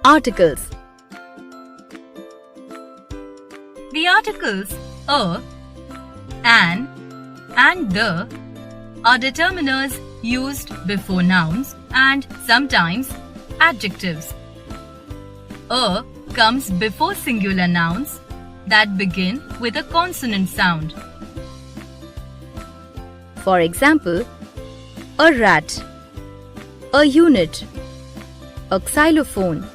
Articles. The articles a, an, and the are determiners used before nouns and sometimes adjectives. A comes before singular nouns that begin with a consonant sound. For example, a rat, a unit, a xylophone.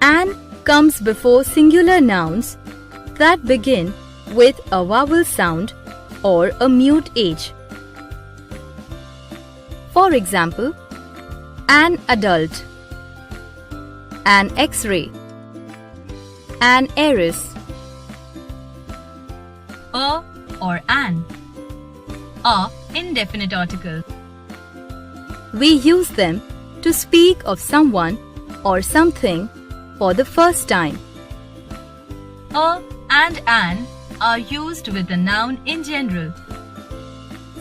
An comes before singular nouns that begin with a vowel sound or a mute age. For example, an adult, an X-ray, an heiress. A or an are indefinite articles. We use them to speak of someone or something for the first time. A and an are used with a noun in general.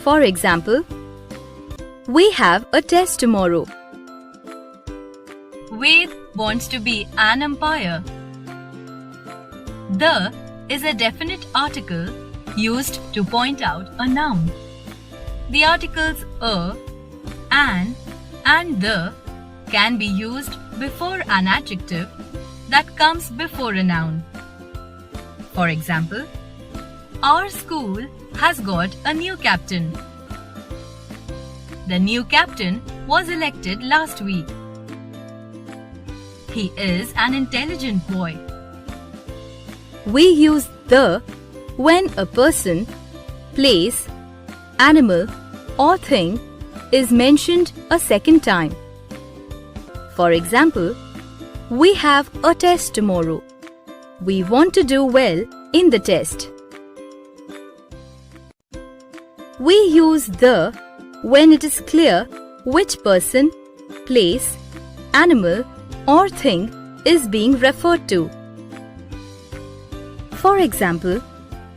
For example, we have a test tomorrow. Ved wants to be an umpire. The is a definite article used to point out a noun. The articles a, an, and the can be used before an adjective that comes before a noun. For example, our school has got a new captain. The new captain was elected last week. He is an intelligent boy. We use the when a person, place, animal, or thing is mentioned a second time. For example, we have a test tomorrow. We want to do well in the test. We use the when it is clear which person, place, animal, or thing is being referred to. For example,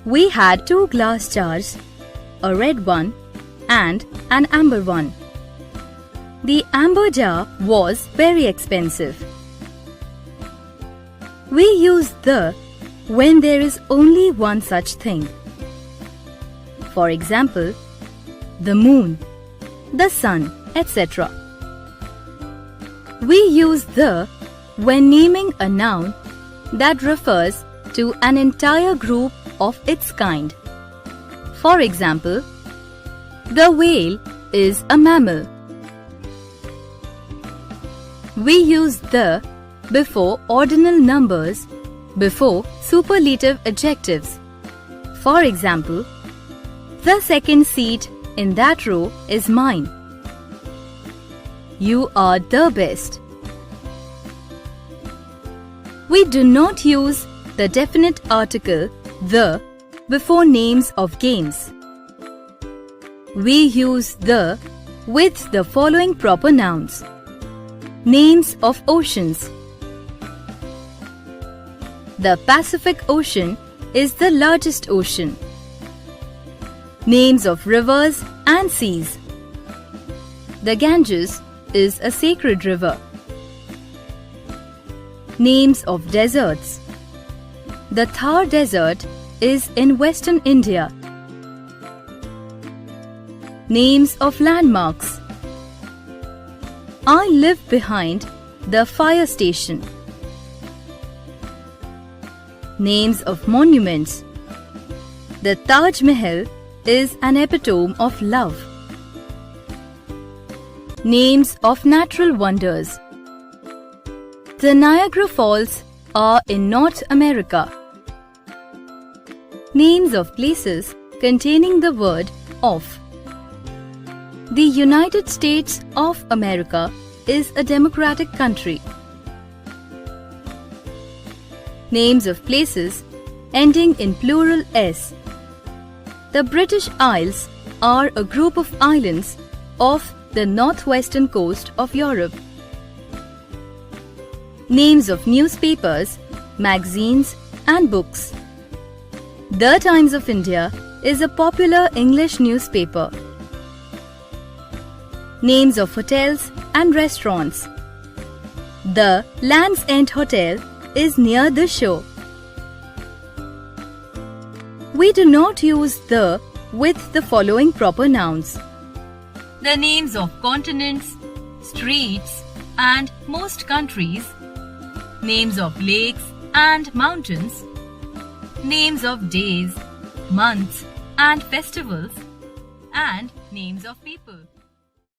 we had 2 glass jars, a red one and an amber one. The amber jar was very expensive. We use the when there is only one such thing. For example, the moon, the sun, etc. We use the when naming a noun that refers to an entire group of its kind. For example, the whale is a mammal. We use the before ordinal numbers, before superlative adjectives. For example, the second seat in that row is mine. You are the best. We do not use the definite article the before names of games. We use the with the following proper nouns. Names of oceans. The Pacific Ocean is the largest ocean. Names of rivers and seas. The Ganges is a sacred river. Names of deserts. The Thar Desert is in western India. Names of landmarks. I live behind the fire station. Names of monuments. The Taj Mahal is an epitome of love. Names of natural wonders. The Niagara Falls are in North America. Names of places containing the word of. The United States of America is a democratic country. Names of places ending in plural s. The British Isles are a group of islands off the northwestern coast of Europe. Names of newspapers, magazines, and books. The Times of India is a popular English newspaper. Names of hotels and restaurants. The Land's End Hotel is near the shore. We do not use the with the following proper nouns: the names of continents, streets, and most countries, names of lakes and mountains, names of days, months, and festivals, and names of people.